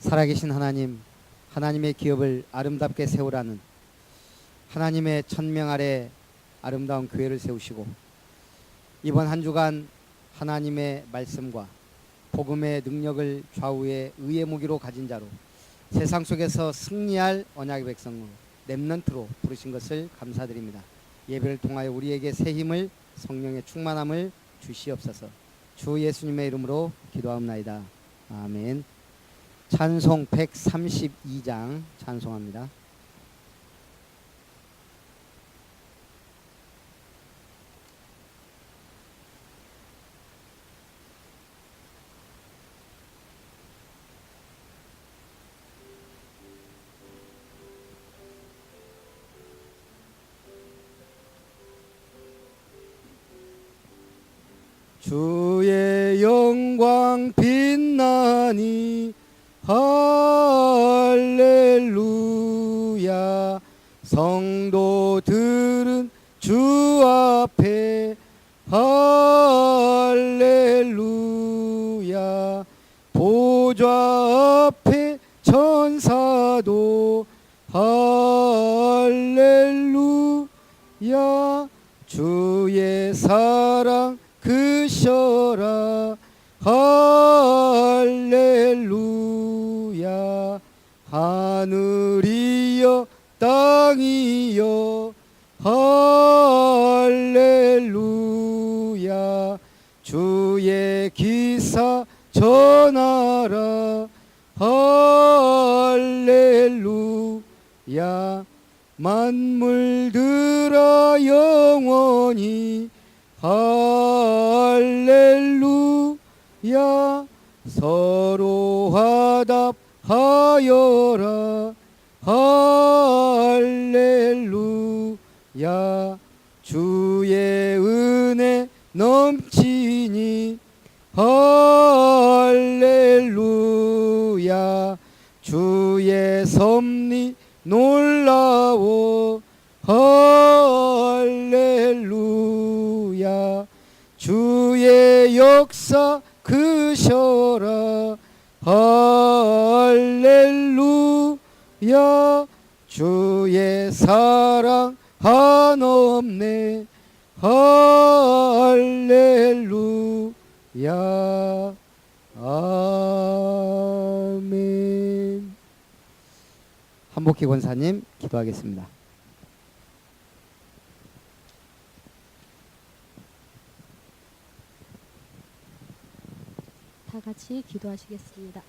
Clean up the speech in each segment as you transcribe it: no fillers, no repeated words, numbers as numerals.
살아계신 하나님, 하나님의 기업을 아름답게 세우라는 하나님의 천명 아래 아름다운 교회를 세우시고 이번 한 주간 하나님의 말씀과 복음의 능력을 좌우의 의의 무기로 가진 자로 세상 속에서 승리할 언약의 백성으로 렘넌트로 부르신 것을 감사드립니다. 예배를 통하여 우리에게 새 힘을 성령의 충만함을 주시옵소서. 주 예수님의 이름으로 기도하옵나이다. 아멘. 찬송 132장 찬송합니다. 주의 영광 빛나니 할렐루야. 성도들은 주 앞에 할렐루야. 보좌 앞에 천사도 할렐루야. 주의 사랑 크셔라 할렐루야. 하늘이여 땅이여 할렐루야. 주의 기사 전하라 할렐루야. 만물들아 영원히 할렐루야. 서로 화답하여라 할렐루야. 주의 은혜 넘치니 할렐루야. 주의 섭리 놀라워 할렐루야. 주의 역사 크셔라 할렐루야. 주의 사랑 한없네 할렐루야. 아멘. 한복희 권사님 기도하겠습니다. 다 같이 기도하시겠습니다.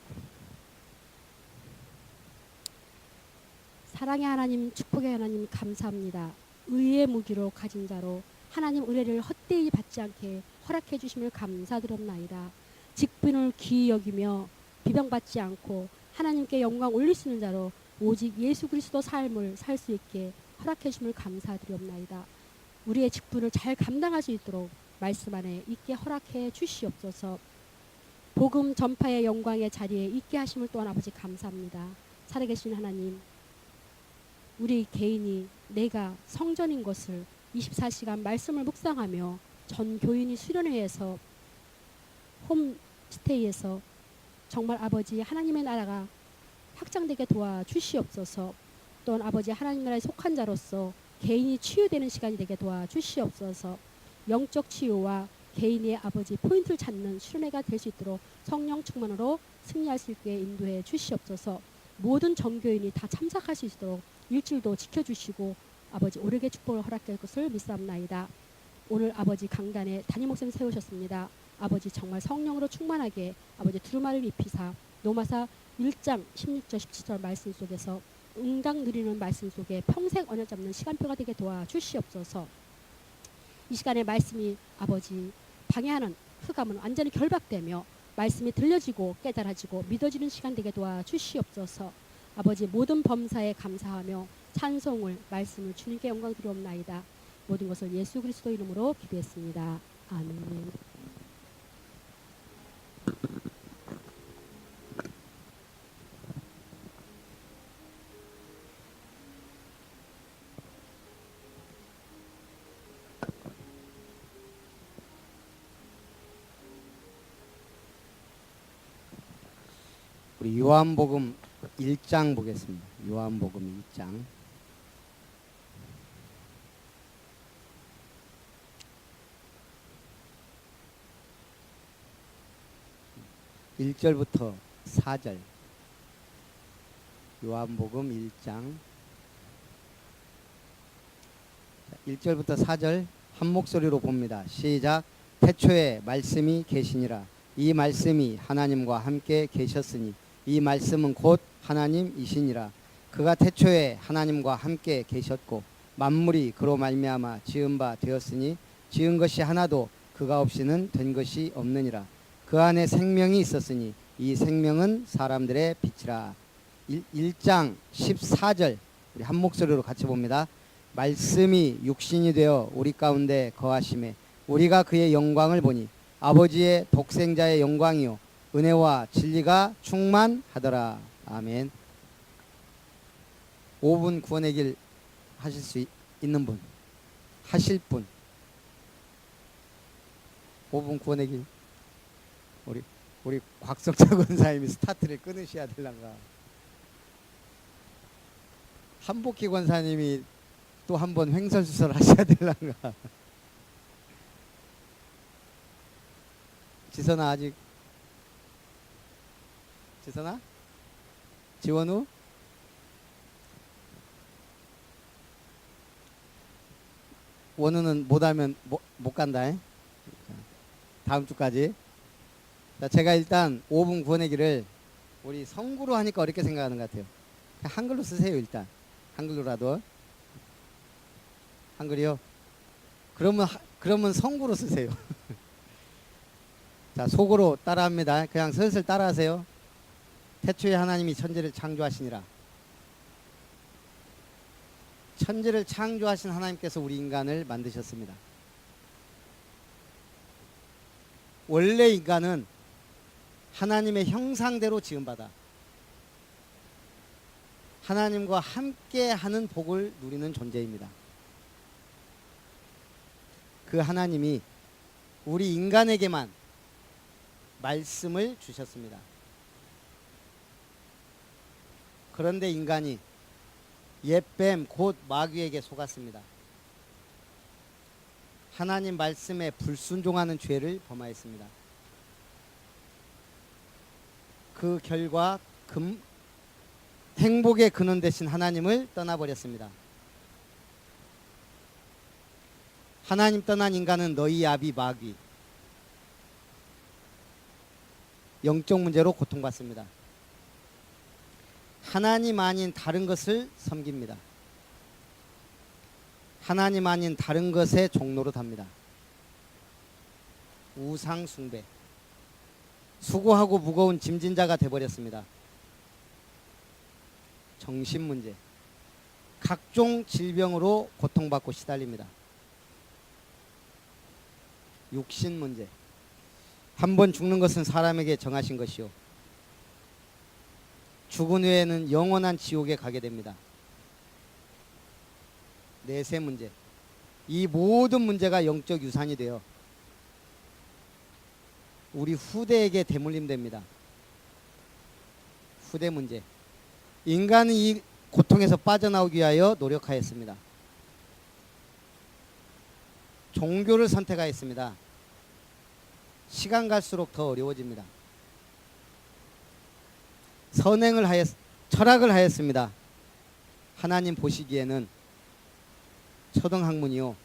사랑의 하나님, 축복의 하나님 감사합니다. 의의 무기로 가진 자로 하나님 은혜를 헛되이 받지 않게 허락해 주심을 감사드립나이다. 직분을 귀히 여기며 비방받지 않고 하나님께 영광 올릴 수 있는 자로 오직 예수 그리스도 삶을 살 수 있게 허락해 주심을 감사드립나이다. 우리의 직분을 잘 감당할 수 있도록 말씀 안에 있게 허락해 주시옵소서. 복음 전파의 영광의 자리에 있게 하심을 또한 아버지 감사합니다. 살아계신 하나님, 우리 개인이 내가 성전인 것을 24시간 말씀을 묵상하며 전 교인이 수련회에서 홈스테이에서 정말 아버지 하나님의 나라가 확장되게 도와주시옵소서. 또한 아버지 하나님 나라에 속한 자로서 개인이 치유되는 시간이 되게 도와주시옵소서. 영적 치유와 개인의 아버지 포인트를 찾는 수련회가 될 수 있도록 성령 충만으로 승리할 수 있게 인도해 주시옵소서. 모든 전교인이 다 참석할 수 있도록 일주일도 지켜주시고 아버지 오르게 축복을 허락할 것을 믿사옵나이다. 오늘 아버지 강단에 담임 목사님 세우셨습니다. 아버지 정말 성령으로 충만하게 아버지 두루마리를 입히사 로마서 1장 16절 17절 말씀 속에서 응당 누리는 말씀 속에 평생 언약 잡는 시간표가 되게 도와주시옵소서. 이 시간에 말씀이 아버지 방해하는 흑암은 완전히 결박되며 말씀이 들려지고 깨달아지고 믿어지는 시간 되게 도와주시옵소서. 아버지 모든 범사에 감사하며 찬송을 말씀을 주님께 영광 드리옵나이다. 모든 것을 예수 그리스도 이름으로 기도했습니다. 아멘. 우리 요한복음 1장 보겠습니다. 요한복음 1장 1절부터 4절. 요한복음 1장 1절부터 4절 한 목소리로 봅니다. 시작. 태초에 말씀이 계시니라. 이 말씀이 하나님과 함께 계셨으니 이 말씀은 곧 하나님이시니라. 그가 태초에 하나님과 함께 계셨고 만물이 그로 말미암아 지은 바 되었으니 지은 것이 하나도 그가 없이는 된 것이 없느니라. 그 안에 생명이 있었으니 이 생명은 사람들의 빛이라. 1장 14절 우리 한 목소리로 같이 봅니다. 말씀이 육신이 되어 우리 가운데 거하심에 우리가 그의 영광을 보니 아버지의 독생자의 영광이요 은혜와 진리가 충만하더라. 아멘. 5분 구원의 길 하실 수 있는 분, 하실 분. 5분 구원의 길. 우리 곽석자 권사님이 스타트를 끊으셔야 될란가. 한복희 권사님이 또 한 번 횡설수설 하셔야 될란가. 지선아 아직 지선아? 지원우? 원우는 못하면 못 간다. 다음 주까지. 자, 제가 일단 5분 구원의 길을 우리 성구로 하니까 어렵게 생각하는 것 같아요. 한글로 쓰세요. 일단 한글로라도. 한글이요? 그러면 성구로 쓰세요. 자, 속으로 따라합니다. 그냥 슬슬 따라하세요. 태초에 하나님이 천지를 창조하시니라. 천지를 창조하신 하나님께서 우리 인간을 만드셨습니다. 원래 인간은 하나님의 형상대로 지음받아 하나님과 함께하는 복을 누리는 존재입니다. 그 하나님이 우리 인간에게만 말씀을 주셨습니다. 그런데 인간이 옛뱀 곧 마귀에게 속았습니다. 하나님 말씀에 불순종하는 죄를 범하였습니다. 그 결과 행복의 근원 되신 하나님을 떠나버렸습니다. 하나님 떠난 인간은 너희 아비 마귀, 영적 문제로 고통받습니다. 하나님 아닌 다른 것을 섬깁니다. 하나님 아닌 다른 것의 종로로 답니다. 우상 숭배, 수고하고 무거운 짐진 자가 되어버렸습니다. 정신 문제, 각종 질병으로 고통받고 시달립니다. 육신 문제, 한 번 죽는 것은 사람에게 정하신 것이요 죽은 후에는 영원한 지옥에 가게 됩니다. 내세 문제, 이 모든 문제가 영적 유산이 되어 우리 후대에게 대물림됩니다. 후대 문제, 인간은 이 고통에서 빠져나오기 위하여 노력하였습니다. 종교를 선택하였습니다. 시간 갈수록 더 어려워집니다. 철학을 하였습니다. 하나님 보시기에는 초등학문이요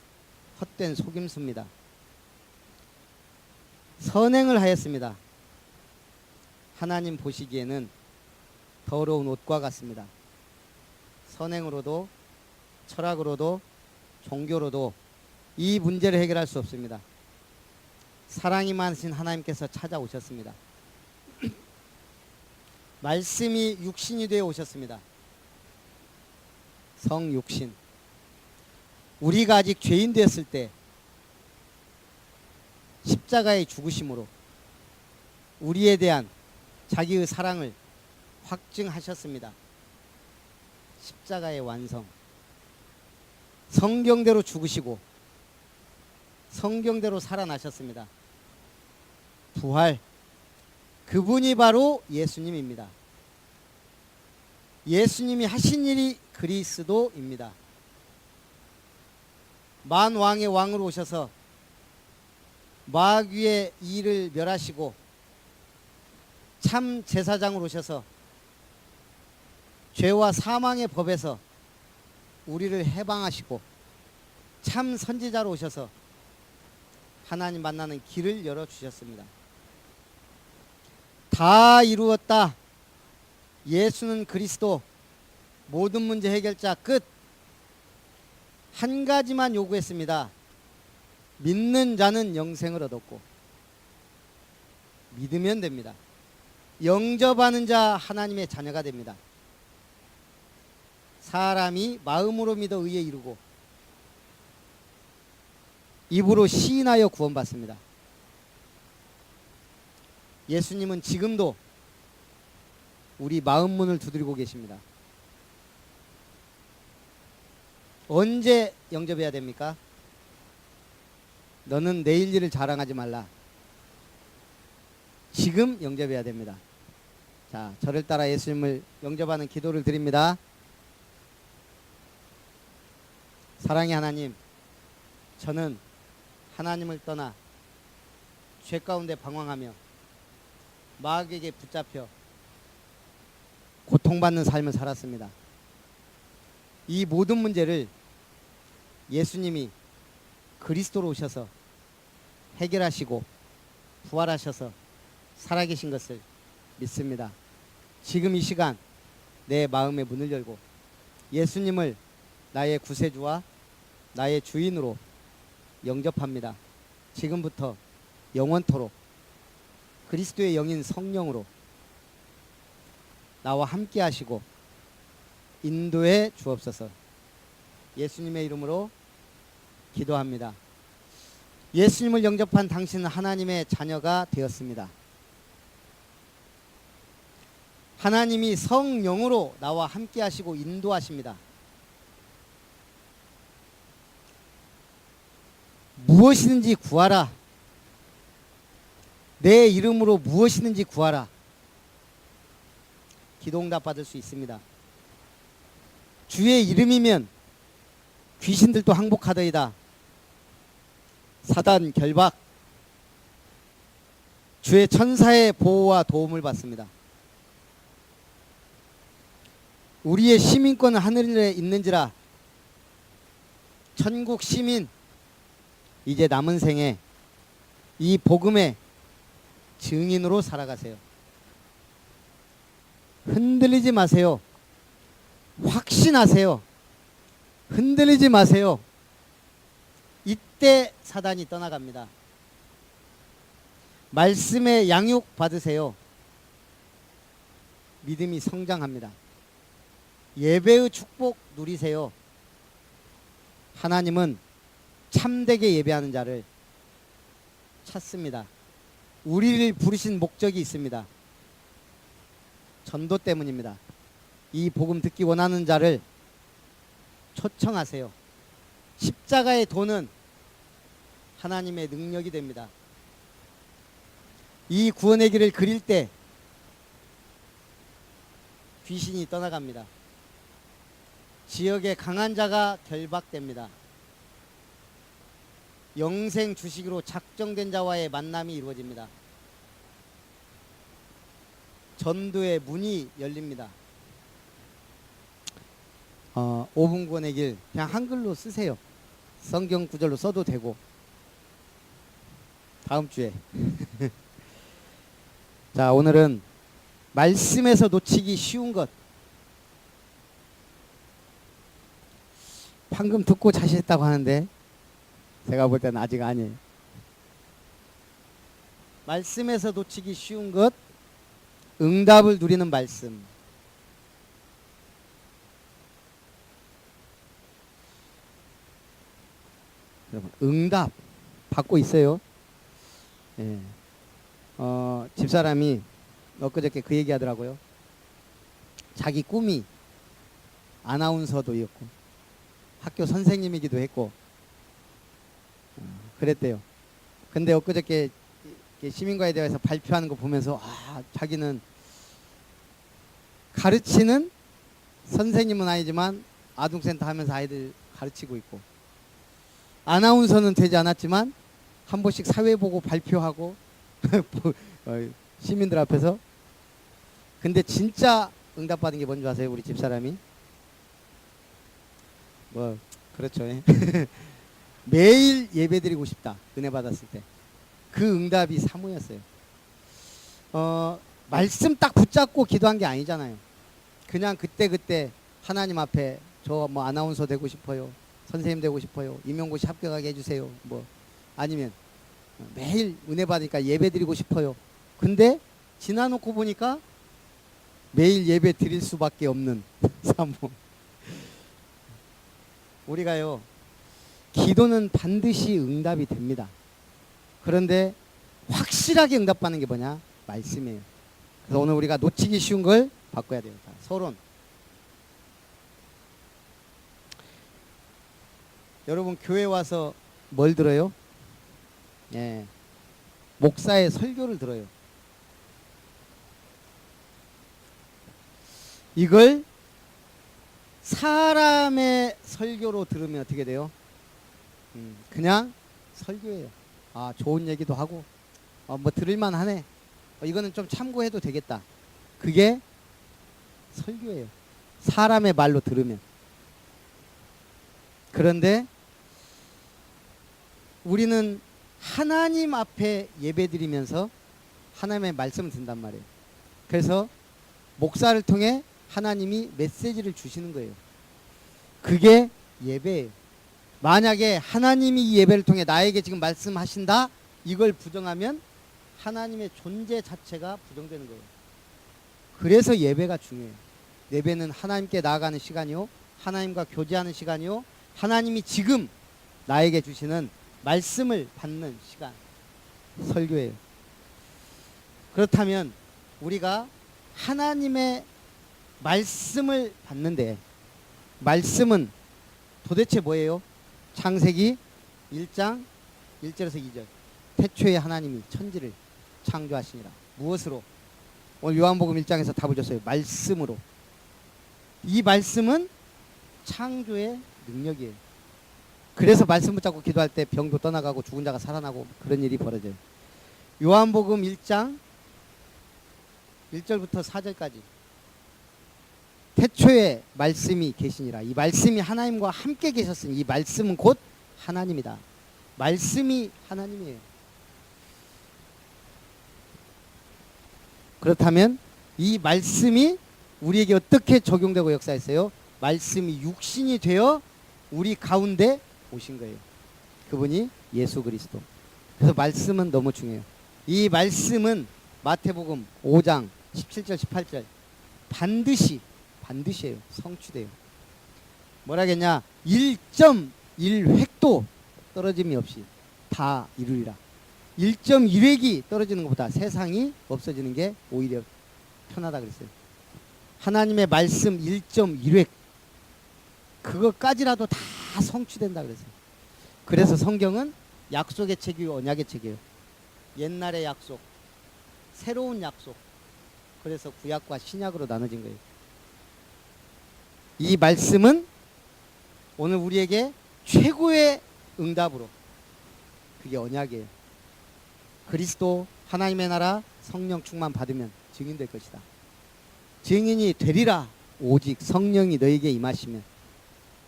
헛된 속임수입니다. 선행을 하였습니다. 하나님 보시기에는 더러운 옷과 같습니다. 선행으로도 철학으로도 종교로도 이 문제를 해결할 수 없습니다. 사랑이 많으신 하나님께서 찾아오셨습니다. 말씀이 육신이 되어 오셨습니다. 성육신. 우리가 아직 죄인 되었을 때 십자가의 죽으심으로 우리에 대한 자기의 사랑을 확증하셨습니다. 십자가의 완성. 성경대로 죽으시고 성경대로 살아나셨습니다. 부활. 그분이 바로 예수님입니다. 예수님이 하신 일이 그리스도입니다. 만왕의 왕으로 오셔서 마귀의 일을 멸하시고 참 제사장으로 오셔서 죄와 사망의 법에서 우리를 해방하시고 참 선지자로 오셔서 하나님 만나는 길을 열어주셨습니다. 다 이루었다. 예수는 그리스도. 모든 문제 해결자 끝. 한 가지만 요구했습니다. 믿는 자는 영생을 얻었고 믿으면 됩니다. 영접하는 자 하나님의 자녀가 됩니다. 사람이 마음으로 믿어 의에 이르고 입으로 시인하여 구원받습니다. 예수님은 지금도 우리 마음 문을 두드리고 계십니다. 언제 영접해야 됩니까? 너는 내일 일을 자랑하지 말라. 지금 영접해야 됩니다. 자, 저를 따라 예수님을 영접하는 기도를 드립니다. 사랑의 하나님, 저는 하나님을 떠나 죄 가운데 방황하며 마귀에게 붙잡혀 고통받는 삶을 살았습니다. 이 모든 문제를 예수님이 그리스도로 오셔서 해결하시고 부활하셔서 살아계신 것을 믿습니다. 지금 이 시간 내 마음의 문을 열고 예수님을 나의 구세주와 나의 주인으로 영접합니다. 지금부터 영원토록 그리스도의 영인 성령으로 나와 함께 하시고 인도해 주옵소서. 예수님의 이름으로 기도합니다. 예수님을 영접한 당신은 하나님의 자녀가 되었습니다. 하나님이 성령으로 나와 함께 하시고 인도하십니다. 무엇이든지 구하라. 내 이름으로 무엇이든지 구하라. 기도응답 받을 수 있습니다. 주의 이름이면 귀신들도 항복하더이다. 사단 결박, 주의 천사의 보호와 도움을 받습니다. 우리의 시민권은 하늘에 있는지라. 천국 시민, 이제 남은 생에 이 복음의 증인으로 살아가세요. 흔들리지 마세요. 확신하세요. 흔들리지 마세요. 이때 사단이 떠나갑니다. 말씀의 양육 받으세요. 믿음이 성장합니다. 예배의 축복 누리세요. 하나님은 참되게 예배하는 자를 찾습니다. 우리를 부르신 목적이 있습니다. 전도 때문입니다. 이 복음 듣기 원하는 자를 초청하세요. 십자가의 도는 하나님의 능력이 됩니다. 이 구원의 길을 그릴 때 귀신이 떠나갑니다. 지역의 강한 자가 결박됩니다. 영생 주식으로 작정된 자와의 만남이 이루어집니다. 전도의 문이 열립니다. 5분 구원의 길 그냥 한글로 쓰세요. 성경 구절로 써도 되고. 다음 주에 자, 오늘은 말씀에서 놓치기 쉬운 것. 방금 듣고 자시했다고 하는데 제가 볼 때는 아직 아니에요. 말씀에서 놓치기 쉬운 것, 응답을 누리는 말씀. 여러분, 응답 받고 있어요. 예. 집사람이 엊그저께 그 얘기 하더라고요. 자기 꿈이 아나운서도였고 학교 선생님이기도 했고 그랬대요. 근데 엊그저께 시민과에 대해서 발표하는 거 보면서 자기는 가르치는 선생님은 아니지만 아동센터 하면서 아이들 가르치고 있고, 아나운서는 되지 않았지만 한 번씩 사회 보고 발표하고 시민들 앞에서. 근데 진짜 응답받은 게 뭔지 아세요? 우리 집사람이 뭐 그렇죠. 매일 예배드리고 싶다, 은혜 받았을 때. 그 응답이 사모였어요. 말씀 딱 붙잡고 기도한 게 아니잖아요. 그냥 그때 하나님 앞에 저 뭐 아나운서 되고 싶어요, 선생님 되고 싶어요, 임용고시 합격하게 해주세요, 뭐 아니면 매일 은혜 받으니까 예배 드리고 싶어요. 근데 지나놓고 보니까 매일 예배 드릴 수밖에 없는 사모. 우리가요, 기도는 반드시 응답이 됩니다. 그런데 확실하게 응답받는 게 뭐냐? 말씀이에요. 그래서 오늘 우리가 놓치기 쉬운 걸 바꿔야 돼요. 서론. 여러분 교회 와서 뭘 들어요? 예, 목사의 설교를 들어요. 이걸 사람의 설교로 들으면 어떻게 돼요? 그냥 설교예요. 아, 좋은 얘기도 하고, 뭐 들을만 하네, 이거는 좀 참고해도 되겠다. 그게 설교예요, 사람의 말로 들으면. 그런데 우리는 하나님 앞에 예배드리면서 하나님의 말씀을 듣는단 말이에요. 그래서 목사를 통해 하나님이 메시지를 주시는 거예요. 그게 예배예요. 만약에 하나님이 이 예배를 통해 나에게 지금 말씀하신다, 이걸 부정하면 하나님의 존재 자체가 부정되는 거예요. 그래서 예배가 중요해요. 예배는 하나님께 나아가는 시간이요, 하나님과 교제하는 시간이요, 하나님이 지금 나에게 주시는 말씀을 받는 시간, 설교예요. 그렇다면 우리가 하나님의 말씀을 받는데, 말씀은 도대체 뭐예요? 창세기 1장 1절에서 2절. 태초에 하나님이 천지를 창조하시니라. 무엇으로? 오늘 요한복음 1장에서 답을 줬어요. 말씀으로. 이 말씀은 창조의 능력이에요. 그래서 말씀 붙잡고 기도할 때 병도 떠나가고 죽은 자가 살아나고 그런 일이 벌어져요. 요한복음 1장 1절부터 4절까지. 태초에 말씀이 계시니라. 이 말씀이 하나님과 함께 계셨으니 이 말씀은 곧 하나님이다. 말씀이 하나님이에요. 그렇다면 이 말씀이 우리에게 어떻게 적용되고 역사했어요? 말씀이 육신이 되어 우리 가운데 오신 거예요. 그분이 예수 그리스도. 그래서 말씀은 너무 중요해요. 이 말씀은 마태복음 5장 17절 18절 반드시예요. 성취돼요. 뭐라겠냐? 1.1획도 떨어짐이 없이 다 이루리라. 1.1획이 떨어지는 것보다 세상이 없어지는 게 오히려 편하다 그랬어요. 하나님의 말씀 1.1획 그거까지라도 다 성취된다 그랬어요. 그래서 성경은 약속의 책이요, 언약의 책이에요. 옛날의 약속, 새로운 약속. 그래서 구약과 신약으로 나눠진 거예요. 이 말씀은 오늘 우리에게 최고의 응답으로, 그게 언약이에요. 그리스도, 하나님의 나라, 성령 충만 받으면 증인 될 것이다. 증인이 되리라. 오직 성령이 너에게 임하시면.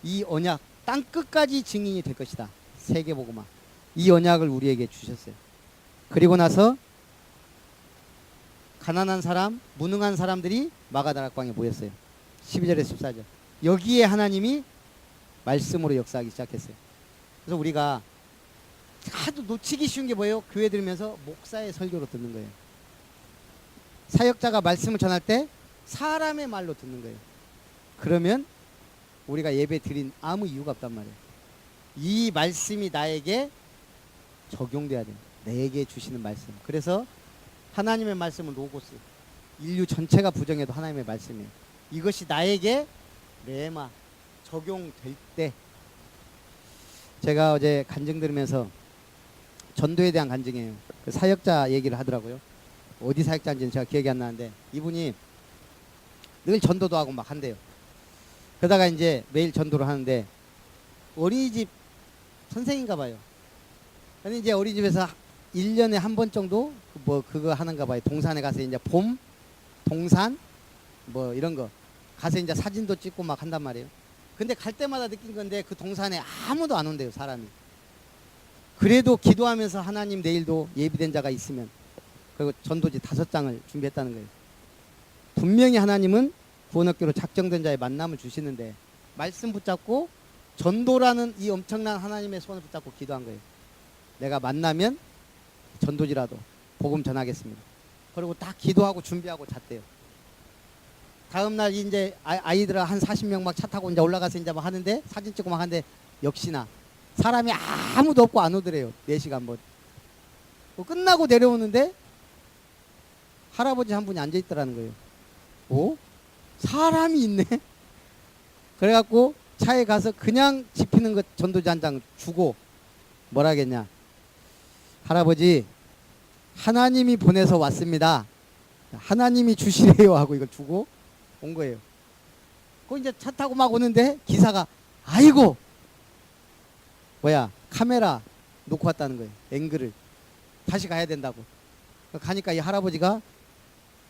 이 언약 땅끝까지 증인이 될 것이다. 세계복음화. 이 언약을 우리에게 주셨어요. 그리고 나서 가난한 사람, 무능한 사람들이 마가다락방에 모였어요. 12절에서 14절. 여기에 하나님이 말씀으로 역사하기 시작했어요. 그래서 우리가 하도 놓치기 쉬운 게 뭐예요? 교회 들으면서 목사의 설교로 듣는 거예요. 사역자가 말씀을 전할 때 사람의 말로 듣는 거예요. 그러면 우리가 예배 드린 아무 이유가 없단 말이에요. 이 말씀이 나에게 적용돼야 돼요. 내게 주시는 말씀. 그래서 하나님의 말씀은 로고스. 인류 전체가 부정해도 하나님의 말씀이에요. 이것이 나에게 레마 적용될 때. 제가 어제 간증 들으면서 전도에 대한 간증이에요. 그 사역자 얘기를 하더라고요. 어디 사역자인지는 제가 기억이 안 나는데 이분이 늘 전도도 하고 막 한대요. 그러다가 이제 매일 전도를 하는데 어린이집 선생인가 봐요. 근데 이제 어린이집에서 1년에 한 번 정도 뭐 그거 하는가 봐요. 동산에 가서 이제 봄 동산 뭐 이런 거 가서 이제 사진도 찍고 막 한단 말이에요. 근데 갈 때마다 느낀 건데 그 동산에 아무도 안 온대요, 사람이. 그래도 기도하면서 하나님 내일도 예비된 자가 있으면, 그리고 전도지 5장을 준비했다는 거예요. 분명히 하나님은 구원학교로 작정된 자의 만남을 주시는데 말씀 붙잡고 전도라는 이 엄청난 하나님의 손을 붙잡고 기도한 거예요. 내가 만나면 전도지라도 복음 전하겠습니다. 그리고 딱 기도하고 준비하고 잤대요. 다음날 이제 아이들 한 40명 막 차 타고 이제 올라가서 이제 막 하는데 사진 찍고 막 하는데 역시나 사람이 아무도 없고 안 오더래요. 4시간 뭐 끝나고 내려오는데 할아버지 한 분이 앉아 있더라는 거예요. 오? 사람이 있네? 그래갖고 차에 가서 그냥 집히는 것 전도지 한 장 주고 뭐라겠냐. 할아버지, 하나님이 보내서 왔습니다. 하나님이 주시래요 하고 이걸 주고 온 거예요. 그 이제 차 타고 막 오는데 기사가 아이고 뭐야 카메라 놓고 왔다는 거예요. 앵글을 다시 가야 된다고. 가니까 이 할아버지가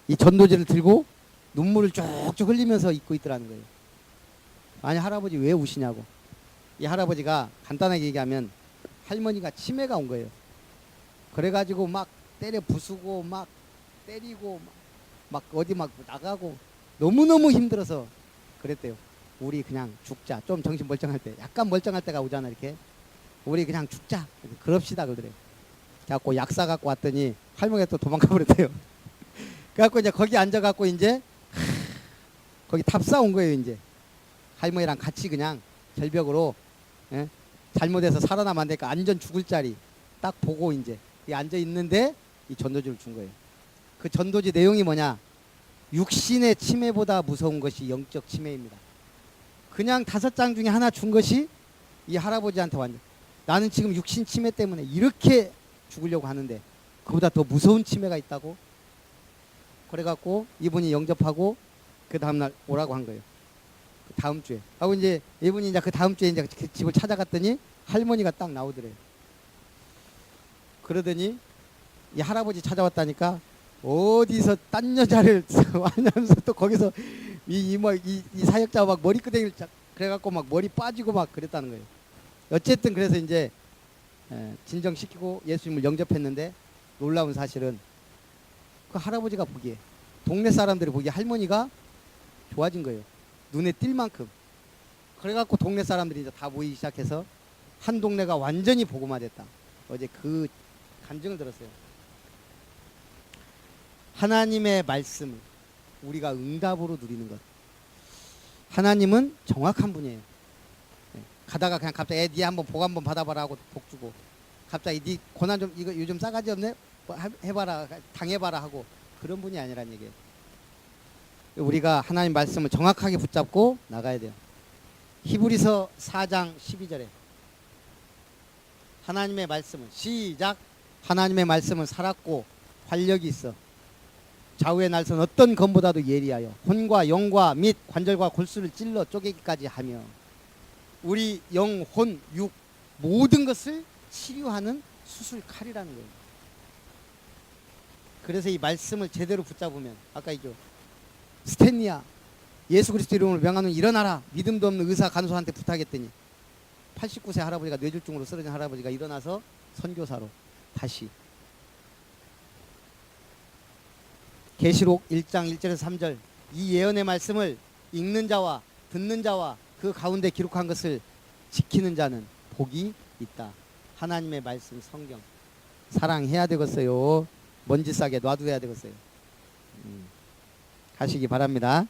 이 전도지를 들고 눈물을 쭉쭉 흘리면서 입고 있더라는 거예요. 아니 할아버지 왜 우시냐고. 이 할아버지가 간단하게 얘기하면 할머니가 치매가 온 거예요. 그래가지고 막 때려 부수고 막 때리고 막 어디 막 나가고 너무너무 힘들어서 그랬대요. 우리 그냥 죽자. 좀 정신 멀쩡할 때, 약간 멀쩡할 때가 오잖아 이렇게. 우리 그냥 죽자. 그럽시다 그러더래요. 그래갖고 약사 갖고 왔더니 할머니가 또 도망가 버렸대요. 그래갖고 이제 거기 앉아갖고 이제 거기 탑사 온 거예요. 이제 할머니랑 같이 그냥 절벽으로 잘못해서 살아나면 안 되니까 안전 죽을 자리 딱 보고 이제 앉아 있는데 이 전도지를 준 거예요. 그 전도지 내용이 뭐냐? 육신의 치매보다 무서운 것이 영적 치매입니다. 그냥 5장 중에 하나 준 것이 이 할아버지한테 완전 나는 지금 육신 치매 때문에 이렇게 죽으려고 하는데 그보다 더 무서운 치매가 있다고. 그래갖고 이분이 영접하고 그 다음날 오라고 한 거예요. 그 다음 주에 하고 이제 이분이 이제 그 다음 주에 이제 그 집을 찾아갔더니 할머니가 딱 나오더래요. 그러더니 이 할아버지 찾아왔다니까 어디서 딴 여자를 하면서 또 거기서 이 사역자 막 머리끄댕이를 그래갖고 막 머리 빠지고 막 그랬다는 거예요. 어쨌든 그래서 이제 진정시키고 예수님을 영접했는데 놀라운 사실은 그 할아버지가 보기에 동네 사람들이 보기에 할머니가 좋아진 거예요. 눈에 띌 만큼. 그래갖고 동네 사람들이 이제 다 모이기 시작해서 한 동네가 완전히 복음화됐다. 어제 그 간증을 들었어요. 하나님의 말씀을 우리가 응답으로 누리는 것. 하나님은 정확한 분이에요. 가다가 그냥 갑자기 니 한번 복 한번 받아봐라 하고 복 주고, 갑자기 니 고난 좀 이거 요즘 싸가지 없네 뭐 해봐라 당해봐라 하고 그런 분이 아니란 얘기예요. 우리가 하나님 말씀을 정확하게 붙잡고 나가야 돼요. 히브리서 4장 12절에 하나님의 말씀은 시작. 하나님의 말씀은 살았고 활력이 있어 좌우의 날선 어떤 검보다도 예리하여 혼과 영과 및 관절과 골수를 찔러 쪼개기까지 하며 우리 영, 혼, 육 모든 것을 치료하는 수술 칼이라는 거예요. 그래서 이 말씀을 제대로 붙잡으면 아까 이죠. 스탠리야 예수 그리스도 이름으로 명하는 일어나라. 믿음도 없는 의사 간호사한테 부탁했더니 89세 할아버지가 뇌졸중으로 쓰러진 할아버지가 일어나서 선교사로 다시. 계시록 1장 1절에서 3절 이 예언의 말씀을 읽는 자와 듣는 자와 그 가운데 기록한 것을 지키는 자는 복이 있다. 하나님의 말씀 성경 사랑해야 되겠어요. 먼지 싸게 놔둬야 되겠어요. 가시기 바랍니다.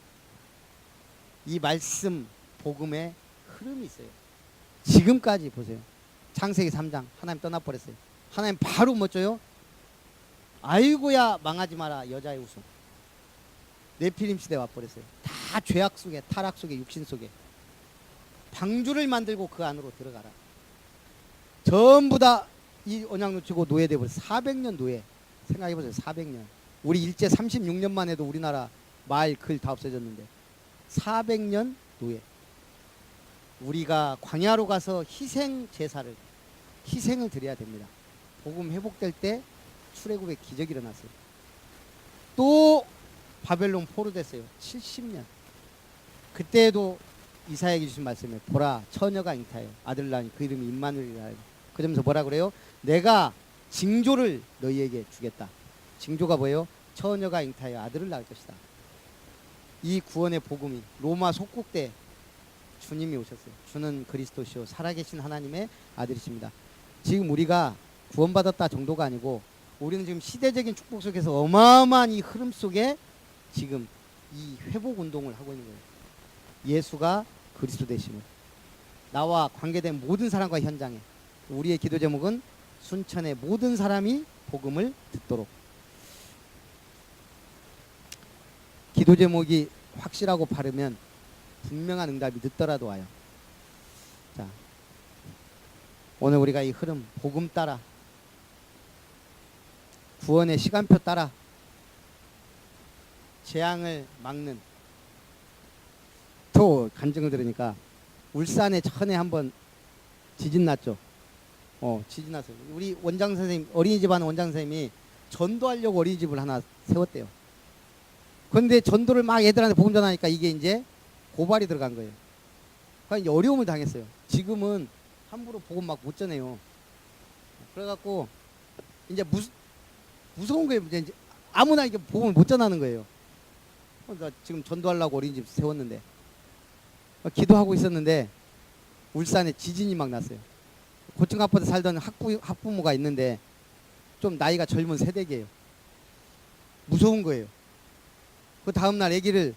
이 말씀 복음의 흐름이 있어요. 지금까지 보세요. 창세기 3장 하나님 떠나버렸어요. 하나님 바로 뭐죠요? 아이고야 망하지 마라 여자의 웃음. 네피림 시대 와버렸어요. 다 죄악 속에 타락 속에 육신 속에 방주를 만들고 그 안으로 들어가라. 전부 다 이 언약 놓치고 노예돼 버렸어요. 400년 노예. 생각해보세요. 400년. 우리 일제 36년만 해도 우리나라 말 글 다 없어졌는데 400년 노예. 우리가 광야로 가서 희생을 드려야 됩니다. 복음 회복될 때 출애굽의 기적이 일어났어요. 또 바벨론 포로됐어요. 70년. 그때도 이사야에게 주신 말씀에 보라 처녀가 잉타하여 아들을 낳으니 그 이름이 임마누엘이라. 그 점에서 뭐라 그래요? 내가 징조를 너희에게 주겠다. 징조가 뭐예요? 처녀가 잉타하여 아들을 낳을 것이다. 이 구원의 복음이 로마 속국 때 주님이 오셨어요. 주는 그리스도시요 살아계신 하나님의 아들이십니다. 지금 우리가 구원받았다 정도가 아니고 우리는 지금 시대적인 축복 속에서 어마어마한 이 흐름 속에 지금 이 회복 운동을 하고 있는 거예요. 예수가 그리스도 되심을 나와 관계된 모든 사람과 현장에 우리의 기도 제목은 순천의 모든 사람이 복음을 듣도록. 기도 제목이 확실하고 바르면 분명한 응답이 늦더라도 와요. 자, 오늘 우리가 이 흐름 복음 따라 구원의 시간표 따라 재앙을 막는 또 간증을 들으니까 울산에 전에 한번 지진 났죠. 지진 났어요. 우리 원장 선생님 어린이집 하는 원장 선생님이 전도하려고 어린이집을 하나 세웠대요. 그런데 전도를 막 애들한테 복음 전하니까 이게 이제 고발이 들어간 거예요. 그러니까 이제 어려움을 당했어요. 지금은 함부로 복음 막 못 전해요. 그래갖고 이제 무서운 거예요. 이제 아무나 이게 복음을 못 전하는 거예요. 나 지금 전도하려고 어린이집 세웠는데 기도하고 있었는데 울산에 지진이 막 났어요. 고층 아파트 살던 학부모가 있는데 좀 나이가 젊은 세대기예요. 무서운 거예요. 그 다음날 아기를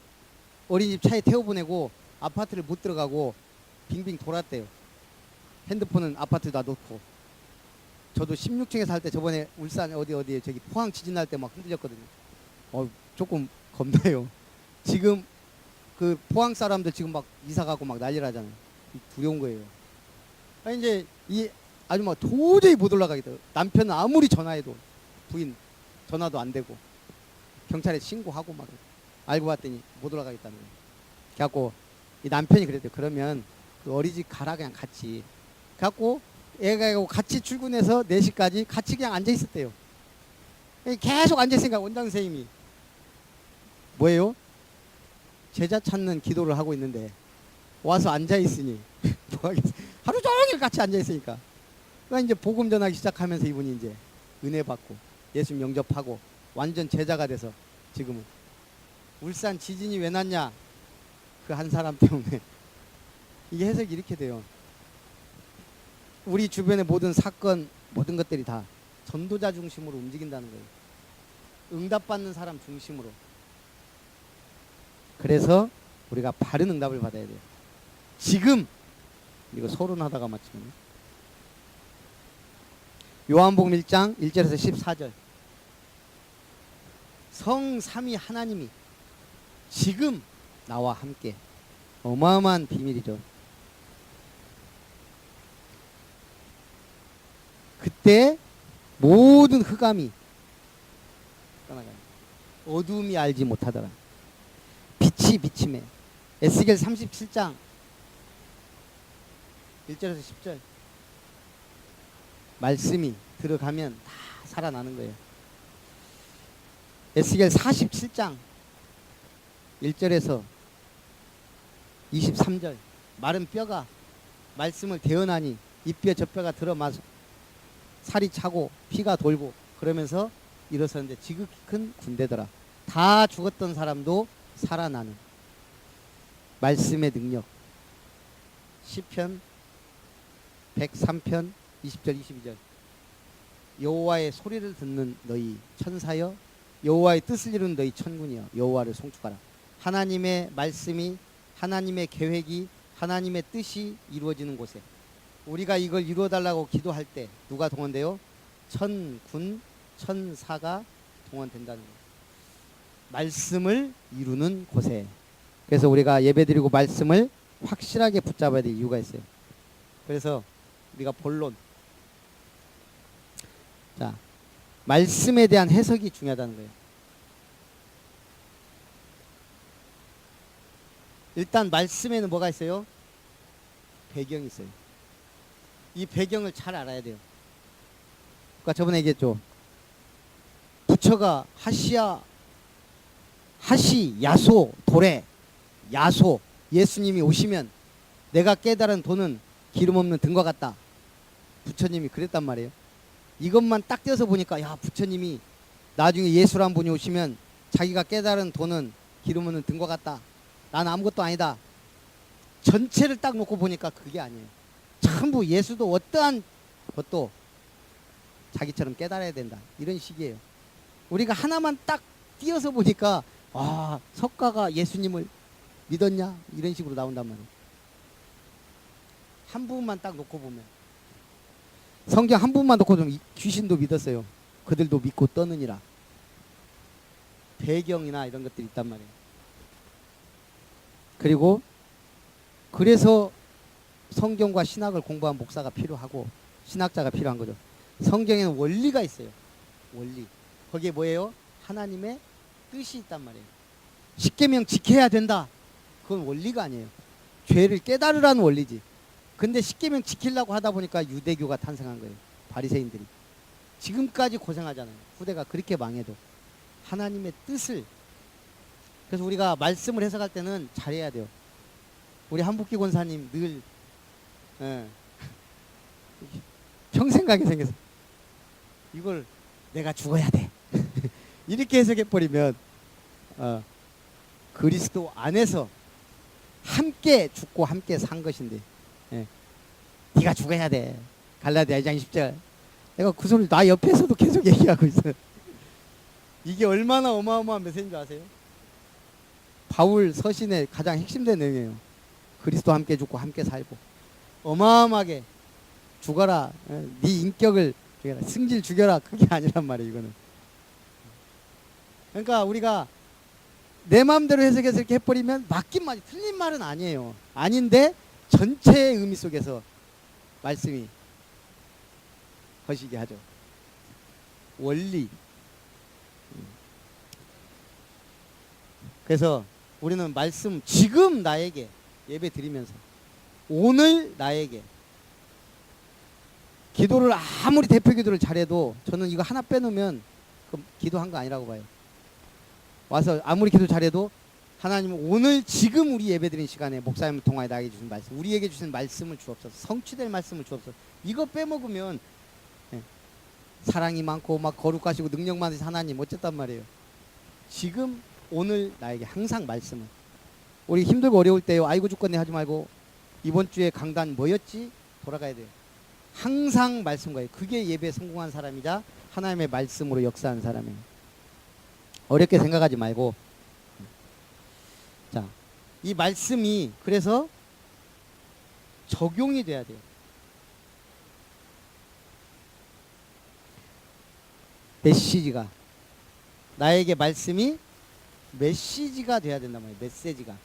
어린이집 차에 태워보내고 아파트를 못 들어가고 빙빙 돌았대요. 핸드폰은 아파트 놔놓고. 저도 16층에 살 때 저번에 울산 어디에 저기 포항 지진 날 때 막 흔들렸거든요. 조금 겁나요. 지금 그 포항 사람들 지금 막 이사 가고 막 난리라잖아요. 두려운 거예요. 아니 이제 이 아줌마가 도저히 못 올라가겠다. 남편은 아무리 전화해도 부인 전화도 안 되고 경찰에 신고하고 막 알고 봤더니 못 올라가겠다는 거예요. 그래갖고 이 남편이 그랬대요. 그러면 그 어린이집 가라 그냥 같이. 그래갖고 애가 같이 출근해서 4시까지 같이 그냥 앉아 있었대요. 계속 앉아 있으니까 원장 선생님이 뭐예요? 제자 찾는 기도를 하고 있는데 와서 앉아 있으니 뭐 하겠어. 하루 종일 같이 앉아 있으니까. 그러니까 이제 복음 전하기 시작하면서 이분이 이제 은혜 받고 예수 영접하고 완전 제자가 돼서 지금은 울산 지진이 왜 났냐? 그 한 사람 때문에. 이게 해석이 이렇게 돼요. 우리 주변의 모든 사건 모든 것들이 다 전도자 중심으로 움직인다는 거예요. 응답받는 사람 중심으로. 그래서 우리가 바른 응답을 받아야 돼요. 지금 이거 서론하다가 마치면 요한복음 1장 1절에서 14절 성삼위 하나님이 지금 나와 함께. 어마어마한 비밀이죠. 그때 모든 흑암이 떠나가요. 어둠이 알지 못하더라. 빛이 비침해. 에스겔 37장 1절에서 10절 말씀이 들어가면 다 살아나는 거예요. 에스겔 47장 1절에서 23절 마른 뼈가 말씀을 대언하니 이 뼈 저 뼈가 들어맞아 살이 차고 피가 돌고 그러면서 일어서는데 지극히 큰 군대더라. 다 죽었던 사람도 살아나는 말씀의 능력. 시편 103편 20절 22절 여호와의 소리를 듣는 너희 천사여 여호와의 뜻을 이루는 너희 천군이여 여호와를 송축하라. 하나님의 말씀이 하나님의 계획이 하나님의 뜻이 이루어지는 곳에 우리가 이걸 이루어달라고 기도할 때 누가 동원돼요? 천군 천사가 동원된다는 거예요. 말씀을 이루는 곳에. 그래서 우리가 예배드리고 말씀을 확실하게 붙잡아야 될 이유가 있어요. 그래서 우리가 본론, 자, 말씀에 대한 해석이 중요하다는 거예요. 일단 말씀에는 뭐가 있어요? 배경이 있어요. 이 배경을 잘 알아야 돼요. 그러니까 저번에 얘기했죠. 부처가 하시, 야소, 도래, 야소, 예수님이 오시면 내가 깨달은 도는 기름 없는 등과 같다. 부처님이 그랬단 말이에요. 이것만 딱 떼어서 보니까 야, 부처님이 나중에 예수란 분이 오시면 자기가 깨달은 도는 기름 없는 등과 같다. 난 아무것도 아니다. 전체를 딱 놓고 보니까 그게 아니에요. 전부 예수도 어떠한 것도 자기처럼 깨달아야 된다. 이런 식이에요. 우리가 하나만 딱 띄어서 보니까 아, 석가가 예수님을 믿었냐? 이런 식으로 나온단 말이에요. 한 부분만 딱 놓고 보면 성경 한 부분만 놓고 좀 귀신도 믿었어요. 그들도 믿고 떠느니라. 배경이나 이런 것들이 있단 말이에요. 그리고 그래서 성경과 신학을 공부한 목사가 필요하고 신학자가 필요한 거죠. 성경에는 원리가 있어요. 원리. 거기에 뭐예요? 하나님의 뜻이 있단 말이에요. 십계명 지켜야 된다. 그건 원리가 아니에요. 죄를 깨달으라는 원리지. 근데 십계명 지키려고 하다 보니까 유대교가 탄생한 거예요. 바리새인들이. 지금까지 고생하잖아요. 후대가 그렇게 망해도. 하나님의 뜻을. 그래서 우리가 말씀을 해석할 때는 잘해야 돼요. 우리 한복기 권사님 늘 평생 가게 생겨서 이걸 내가 죽어야 돼. 이렇게 해석해버리면 그리스도 안에서 함께 죽고 함께 산 것인데 네가 죽어야 돼. 갈라디아 2장 10절. 내가 그 소리를 나 옆에서도 계속 얘기하고 있어요. 이게 얼마나 어마어마한 메시지인 줄 아세요? 바울 서신의 가장 핵심된 내용이에요. 그리스도와 함께 죽고 함께 살고 어마어마하게 죽어라. 네 인격을 죽여라. 승질 죽여라. 그게 아니란 말이에요. 이거는. 그러니까 우리가 내 마음대로 해석해서 이렇게 해버리면 맞긴 맞지. 틀린 말은 아니에요. 아닌데 전체의 의미 속에서 말씀이 거시기 하죠. 원리. 그래서 우리는 말씀 지금 나에게 예배 드리면서 오늘 나에게 기도를 아무리 대표 기도를 잘해도 저는 이거 하나 빼놓으면 기도한 거 아니라고 봐요. 와서 아무리 기도 잘해도 하나님은 오늘 지금 우리 예배드린 시간에 목사님을 통하여 나에게 주신 말씀, 우리에게 주신 말씀을 주옵소서. 성취될 말씀을 주옵소서. 이거 빼먹으면 사랑이 많고 막 거룩하시고 능력 많으신 하나님 어쨌단 말이에요. 지금 오늘 나에게 항상 말씀을. 우리 힘들고 어려울 때요. 아이고 죽겠네 하지 말고 이번 주에 강단 뭐였지? 돌아가야 돼요. 항상 말씀과요. 그게 예배에 성공한 사람이자 하나님의 말씀으로 역사한 사람이에요. 어렵게 생각하지 말고. 자, 이 말씀이 그래서 적용이 돼야 돼요. 메시지가 나에게 말씀이 메시지가 돼야 된단 말이에요. 메시지가.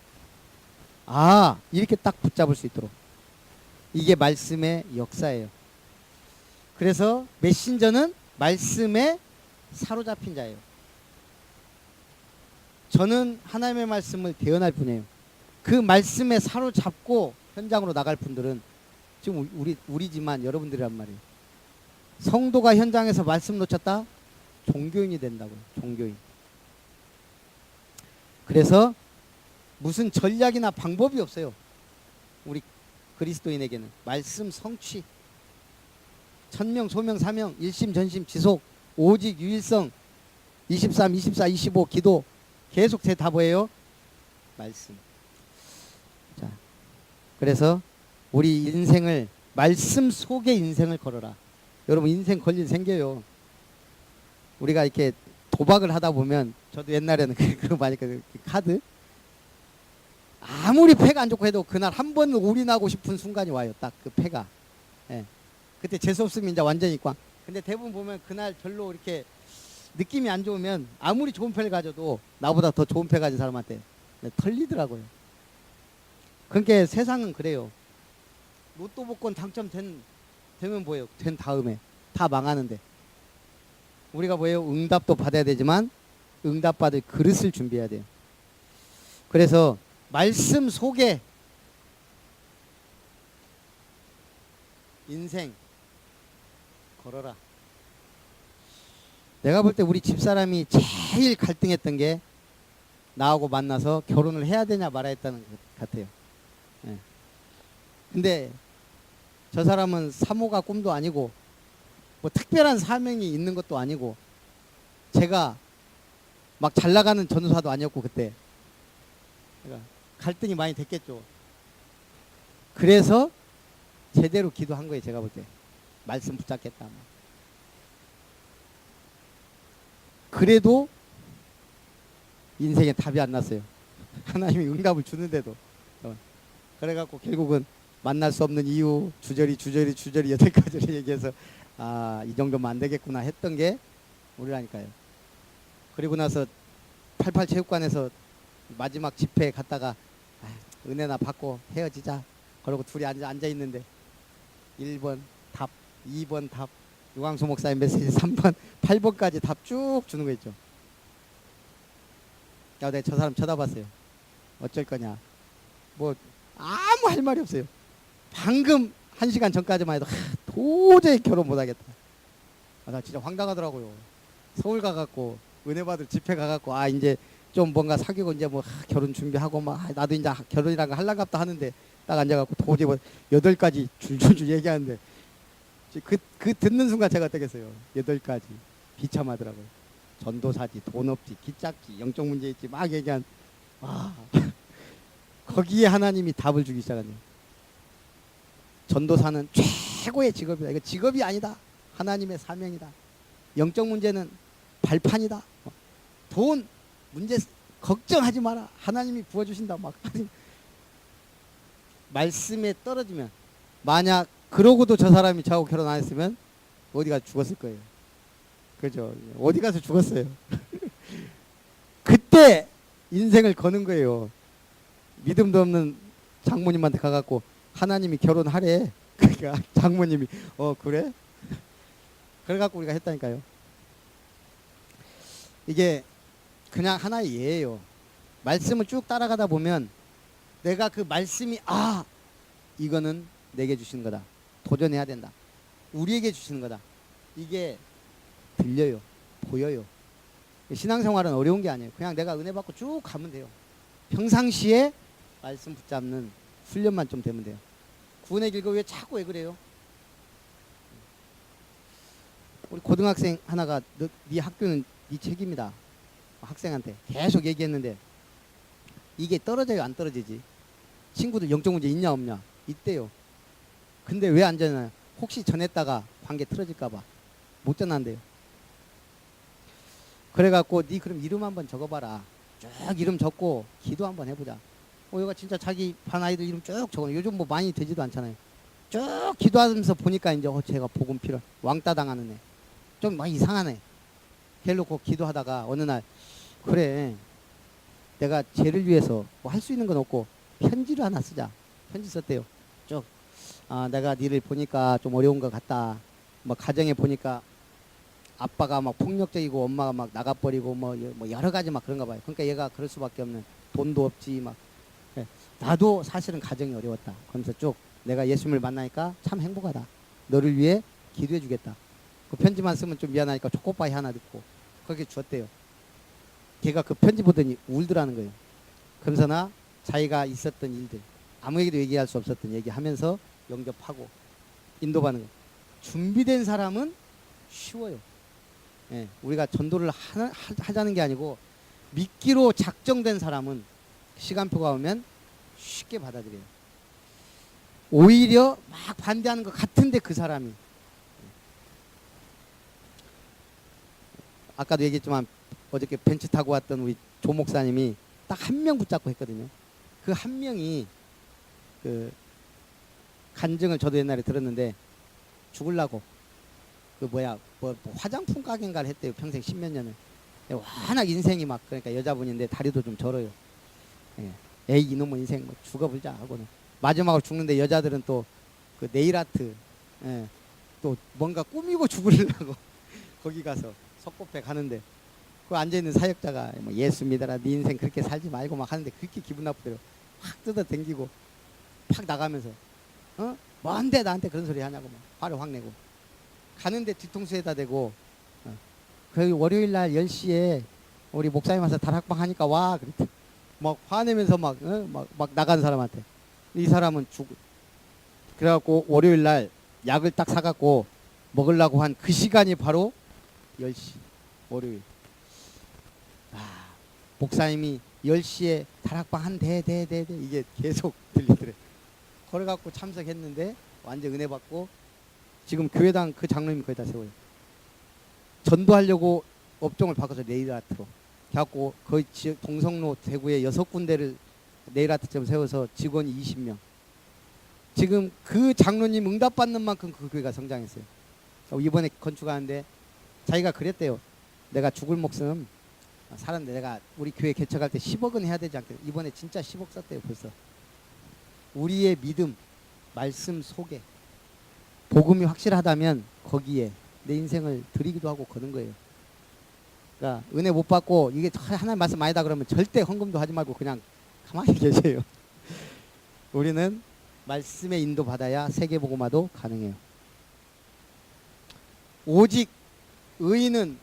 아, 이렇게 딱 붙잡을 수 있도록. 이게 말씀의 역사예요. 그래서 메신저는 말씀에 사로잡힌 자예요. 저는 하나님의 말씀을 대언할 뿐이에요. 그 말씀에 사로잡고 현장으로 나갈 분들은 지금 우리지만 여러분들이란 말이에요. 성도가 현장에서 말씀 놓쳤다? 종교인이 된다고요. 종교인. 그래서 무슨 전략이나 방법이 없어요. 우리 그리스도인에게는 말씀 성취, 천명, 소명, 사명, 일심, 전심, 지속, 오직, 유일성, 23, 24, 25 기도 계속 제 답이에요. 말씀. 자, 그래서 우리 인생을 말씀 속에 인생을 걸어라. 여러분 인생 걸릴 생겨요. 우리가 이렇게 도박을 하다 보면 저도 옛날에는 그거 많이 그 카드 아무리 패가 안 좋고 해도 그날 한 번 올인하고 싶은 순간이 와요. 딱 그 패가. 예. 그때 재수 없으면 이제 완전히 꽝. 근데 대부분 보면 그날 별로 이렇게 느낌이 안 좋으면 아무리 좋은 패를 가져도 나보다 더 좋은 패 가진 사람한테 털리더라고요. 그러니까 세상은 그래요. 로또 복권 되면 뭐예요? 된 다음에 다 망하는데 우리가 뭐예요? 응답도 받아야 되지만 응답받을 그릇을 준비해야 돼요. 그래서 말씀 속에 인생 걸어라. 내가 볼 때 우리 집사람이 제일 갈등했던 게 나하고 만나서 결혼을 해야 되냐 말아야 했다는 것 같아요. 예. 근데 저 사람은 사모가 꿈도 아니고 뭐 특별한 사명이 있는 것도 아니고 제가 막 잘 나가는 전도사도 아니었고 그때 그러니까 갈등이 많이 됐겠죠. 그래서 제대로 기도한 거예요. 제가 볼 때 말씀 붙잡겠다. 그래도 인생에 답이 안 났어요. 하나님이 응답을 주는데도. 그래갖고 결국은 만날 수 없는 이유 주저리 8가지를 얘기해서 이 정도면 안 되겠구나 했던 게 우리라니까요. 그리고 나서 88 체육관에서 마지막 집회에 갔다가 은혜나 받고 헤어지자. 그러고 둘이 앉아 있는데 1번 답, 2번 답, 유광수 목사의 메시지 3번, 8번까지 답 쭉 주는 거 있죠. 야, 내가 저 사람 쳐다봤어요. 어쩔 거냐. 뭐 아무 할 말이 없어요. 방금 1시간 전까지만 해도 도저히 결혼 못하겠다. 나 진짜 황당하더라고요. 서울 가갖고 은혜 받을 집회 가갖고 이제 좀 뭔가 사귀고 이제 뭐 결혼 준비하고 막 나도 이제 결혼이란 거 할랑갑다 하는데 딱 앉아갖고 도저히 뭐 8가지 줄줄줄 얘기하는데 그 듣는 순간 제가 어떻겠어요. 8가지 비참하더라고요. 전도사지, 돈 없지, 기 작지, 영적 문제 있지 막 얘기한 거기에 하나님이 답을 주기 시작하네요. 전도사는 최고의 직업이다. 이거 직업이 아니다. 하나님의 사명이다. 영적 문제는 발판이다. 돈 문제 걱정하지 마라. 하나님이 부어주신다. 막 말씀에 떨어지면 만약 그러고도 저 사람이 저하고 결혼 안 했으면 어디 가서 죽었을 거예요. 그죠? 어디 가서 죽었어요. 그때 인생을 거는 거예요. 믿음도 없는 장모님한테 가갖고 하나님이 결혼하래. 그러니까 장모님이 그래? 그래갖고 우리가 했다니까요. 이게 그냥 하나의 예예요. 말씀을 쭉 따라가다 보면 내가 그 말씀이 이거는 내게 주시는 거다. 도전해야 된다. 우리에게 주시는 거다. 이게 들려요. 보여요. 신앙생활은 어려운 게 아니에요. 그냥 내가 은혜 받고 쭉 가면 돼요. 평상시에 말씀 붙잡는 훈련만 좀 되면 돼요. 구원의 길고 왜 자꾸 왜 그래요? 우리 고등학생 하나가 네 학교는 네 책임이다. 학생한테 계속 얘기했는데 이게 떨어져요 안 떨어지지? 친구들 영적 문제 있냐 없냐? 있대요. 근데 왜 안 전해요? 혹시 전했다가 관계 틀어질까봐 못 전한대요. 그래갖고 네 그럼 이름 한번 적어봐라. 쭉 이름 적고 기도 한번 해보자. 얘가 진짜 자기 반 아이들 이름 쭉 적어요. 요즘 뭐 많이 되지도 않잖아요. 쭉 기도하면서 보니까 이제 제가 복음 필요 왕따 당하는 애. 좀 많이 이상하네. 걔 놓고 기도하다가 어느 날 그래 내가 쟤를 위해서 뭐 할 수 있는 건 없고 편지를 하나 쓰자. 편지 썼대요. 쭉 내가 니를 보니까 좀 어려운 것 같다. 뭐 가정에 보니까 아빠가 막 폭력적이고 엄마가 막 나가버리고 뭐 여러 가지 막 그런가 봐요. 그러니까 얘가 그럴 수밖에 없는 돈도 없지 막 나도 사실은 가정이 어려웠다. 그러면서 쭉 내가 예수님을 만나니까 참 행복하다. 너를 위해 기도해 주겠다. 그 편지만 쓰면 좀 미안하니까 초코파이 하나 넣고 그렇게 줬대요. 걔가 그 편지 보더니 울더라는 거예요. 그러면서나 자기가 있었던 일들 아무에게도 얘기할 수 없었던 얘기하면서 영접하고 인도받는 거예요. 준비된 사람은 쉬워요. 우리가 전도를 하자는 게 아니고 믿기로 작정된 사람은 시간표가 오면 쉽게 받아들여요. 오히려 막 반대하는 것 같은데 그 사람이 아까도 얘기했지만 어저께 벤츠 타고 왔던 우리 조 목사님이 딱 한 명 붙잡고 했거든요. 그 한 명이 그 간증을 저도 옛날에 들었는데 죽으려고 뭐 화장품 가게인가를 했대요. 평생 10몇 년을. 워낙 인생이 막 그러니까 여자분인데 다리도 좀 절어요. 에이 이놈의 인생 뭐 죽어보자 하고는 마지막으로 죽는데 여자들은 또 그 네일 아트 또 뭔가 꾸미고 죽으려고 거기 가서 석고패 가는데 그 앉아있는 사역자가 뭐 예수 믿어라 네 인생 그렇게 살지 말고 막 하는데 그렇게 기분 나쁘더라고. 확 뜯어 당기고 팍 나가면서 뭔데 나한테 그런 소리 하냐고 막 화를 확 내고 가는데 뒤통수에다 대고 그 월요일 날 10시에 우리 목사님 와서 다락방 하니까 와 그랬대. 막 화내면서 막 나간 사람한테 이 사람은 그래갖고 월요일 날 약을 딱 사갖고 먹으려고 한 그 시간이 바로 10시 월요일. 목사님이 10시에 다락방 한대 이게 계속 들리더래. 걸어갖고 참석했는데 완전 은혜 받고 지금 교회당 그 장로님이 거의 다 세워요. 전도하려고 업종을 바꿔서 네일아트로 해갖고 거의 동성로 대구에 6군데를 네일아트점 세워서 직원이 20명. 지금 그 장로님 응답받는 만큼 그 교회가 성장했어요. 이번에 건축하는데 자기가 그랬대요. 내가 죽을 목숨 살았는데 내가 우리 교회 개척할 때 10억은 해야 되지 않겠냐. 이번에 진짜 10억 썼대요 벌써. 우리의 믿음, 말씀 속에 복음이 확실하다면 거기에 내 인생을 드리기도 하고 거는 거예요. 그러니까 은혜 못 받고 이게 하나님 말씀 아니다 그러면 절대 헌금도 하지 말고 그냥 가만히 계세요. 우리는 말씀의 인도 받아야 세계복음화도 가능해요. 오직 의인은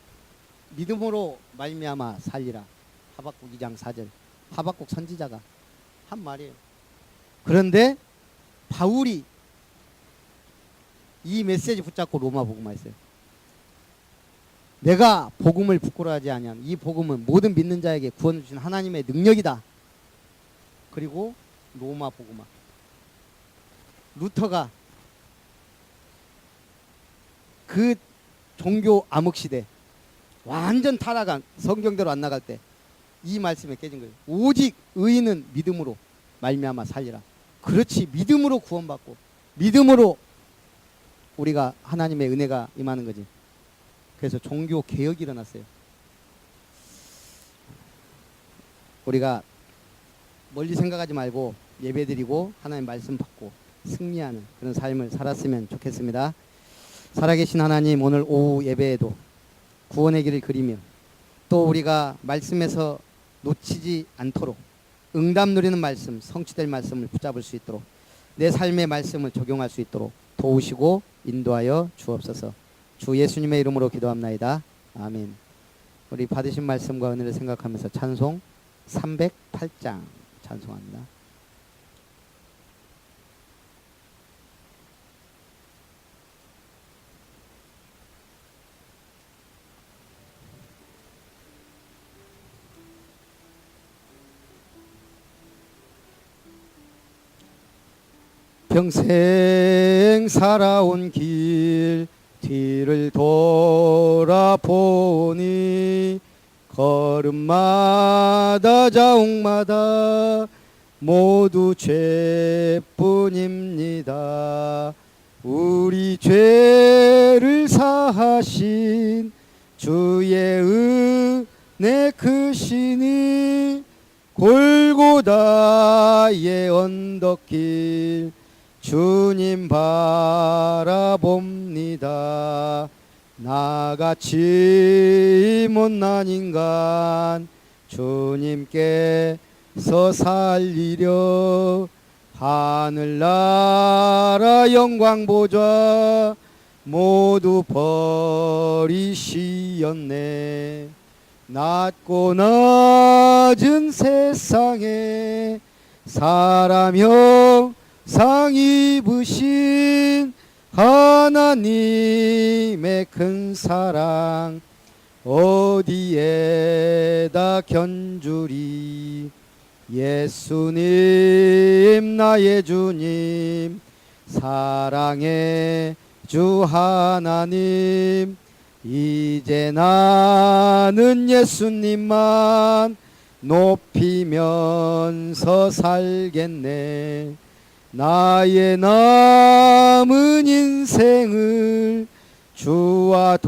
믿음으로 말미암아 살리라. 하박국 2장 4절. 하박국 선지자가 한 말이에요. 그런데 바울이 이 메시지 붙잡고 로마 복음화 했어요. 내가 복음을 부끄러워하지 아니함. 이 복음은 모든 믿는 자에게 구원 주신 하나님의 능력이다. 그리고 로마 복음화. 루터가 그 종교 암흑 시대 완전 타락한 성경대로 안 나갈 때 이 말씀에 깨진 거예요. 오직 의인은 믿음으로 말미암아 살리라. 그렇지, 믿음으로 구원받고 믿음으로 우리가 하나님의 은혜가 임하는 거지. 그래서 종교 개혁이 일어났어요. 우리가 멀리 생각하지 말고 예배드리고 하나님 말씀 받고 승리하는 그런 삶을 살았으면 좋겠습니다. 살아계신 하나님, 오늘 오후 예배에도 구원의 길을 그리며 또 우리가 말씀에서 놓치지 않도록 응답 누리는 말씀, 성취될 말씀을 붙잡을 수 있도록 내 삶의 말씀을 적용할 수 있도록 도우시고 인도하여 주옵소서. 주 예수님의 이름으로 기도합나이다. 아멘. 우리 받으신 말씀과 은혜를 생각하면서 찬송 308장 찬송합니다. 평생 살아온 길 뒤를 돌아보니 걸음마다 자옥마다 모두 죄뿐입니다. 우리 죄를 사하신 주의 은혜 크시니 골고다의 언덕길 주님 바라봅니다. 나같이 못난 인간 주님께서 살리려 하늘나라 영광 보좌 모두 버리시었네. 낮고 낮은 세상에 사람 형상 입으신 하나님의 큰 사랑 어디에다 견주리. 예수님 나의 주님 사랑의 주 하나님 이제 나는 예수님만 높이면서 살겠네. 나의 남은 인생을 주와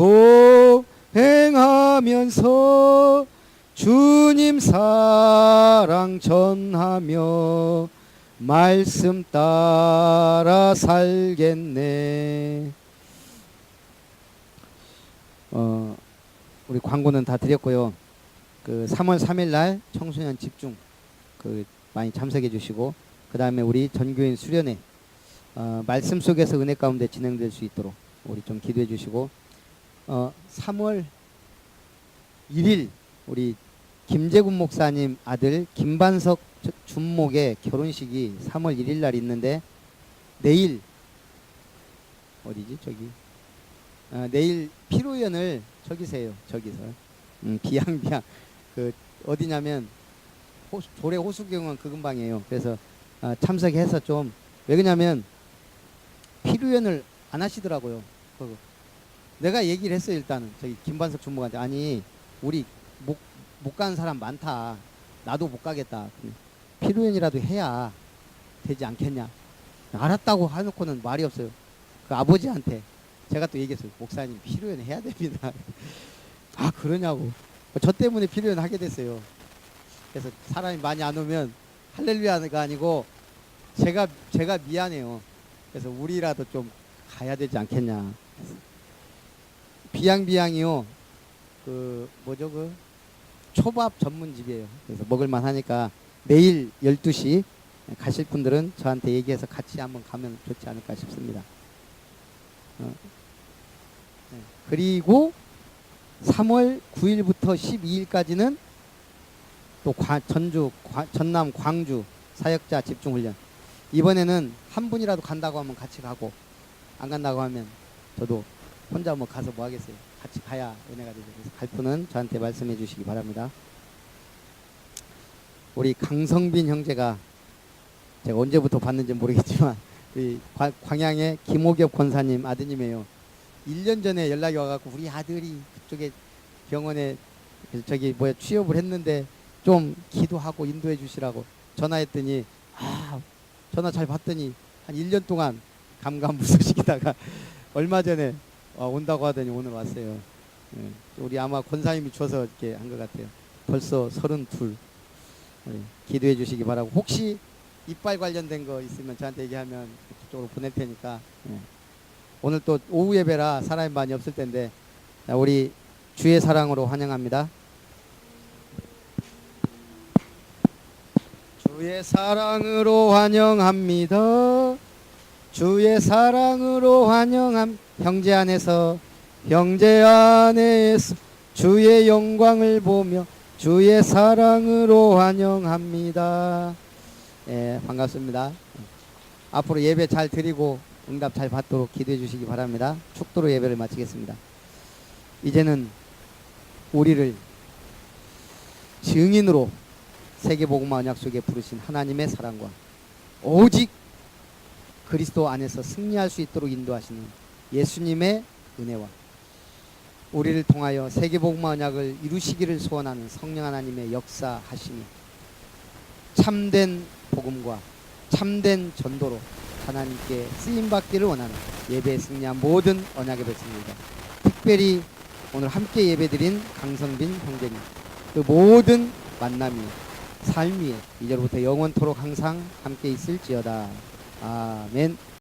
동행하면서 주님 사랑 전하며 말씀 따라 살겠네. 우리 광고는 다 드렸고요. 그 3월 3일 날 청소년 집중 많이 참석해 주시고 그 다음에 우리 전교인 수련회 말씀 속에서 은혜 가운데 진행될 수 있도록 우리 좀 기도해 주시고 3월 1일 우리 김재군 목사님 아들 김반석 준목의 결혼식이 3월 1일 날 있는데 내일 어디지 저기 내일 피로연을 저기세요 저기서 비양비양 그 어디냐면 조례 호수경은 그 근방이에요. 그래서 참석해서 좀 왜 그러냐면 피로연을 안 하시더라고요. 내가 얘기를 했어요. 일단은 저기 김반석 주무관한테 아니 우리 못 가는 사람 많다. 나도 못 가겠다. 피로연이라도 해야 되지 않겠냐. 알았다고 해놓고는 말이 없어요. 그 아버지한테 제가 또 얘기했어요. 목사님 피로연 해야 됩니다. 아 그러냐고. 저 때문에 피로연 하게 됐어요. 그래서 사람이 많이 안 오면 할렐루야가 아니고 제가 미안해요. 그래서 우리라도 좀 가야 되지 않겠냐. 비양비양이요. 그 뭐죠 그 초밥 전문집이에요. 그래서 먹을만 하니까 내일 12시 가실 분들은 저한테 얘기해서 같이 한번 가면 좋지 않을까 싶습니다. 네. 그리고 3월 9일부터 12일까지는 또 전남 광주 사역자 집중훈련. 이번에는 한 분이라도 간다고 하면 같이 가고 안 간다고 하면 저도 혼자 뭐 가서 뭐 하겠어요. 같이 가야 은혜가 되죠. 그래서 갈 분은 저한테 말씀해 주시기 바랍니다. 우리 강성빈 형제가 제가 언제부터 봤는지 모르겠지만 우리 광양의 김호겹 권사님 아드님이에요. 1년 전에 연락이 와갖고 우리 아들이 그쪽에 병원에 저기 뭐야 취업을 했는데 좀 기도하고 인도해 주시라고 전화했더니 전화 잘 받더니 한 1년 동안 감감무소식이다가 얼마 전에 온다고 하더니 오늘 왔어요. 예, 우리 아마 권사님이 줘서 이렇게 한 것 같아요. 벌써 32. 기도해 주시기 바라고 혹시 이빨 관련된 거 있으면 저한테 얘기하면 그쪽으로 보낼 테니까 오늘 또 오후 예배라 사람이 많이 없을 텐데 우리 주의 사랑으로 환영합니다. 주의 사랑으로 환영합니다. 주의 사랑으로 환영함. 형제 안에서 주의 영광을 보며 주의 사랑으로 환영합니다. 예, 반갑습니다. 앞으로 예배 잘 드리고 응답 잘 받도록 기도해 주시기 바랍니다. 축도로 예배를 마치겠습니다. 이제는 우리를 증인으로 세계복음화 언약 속에 부르신 하나님의 사랑과 오직 그리스도 안에서 승리할 수 있도록 인도하시는 예수님의 은혜와 우리를 통하여 세계복음화 언약을 이루시기를 소원하는 성령 하나님의 역사하심이 참된 복음과 참된 전도로 하나님께 쓰임받기를 원하는 예배에 승리한 모든 언약의 백성들과 특별히 오늘 함께 예배드린 강성빈 형제님 그 모든 만남이 삶 위에 이제로부터 영원토록 항상 함께 있을지어다. 아멘.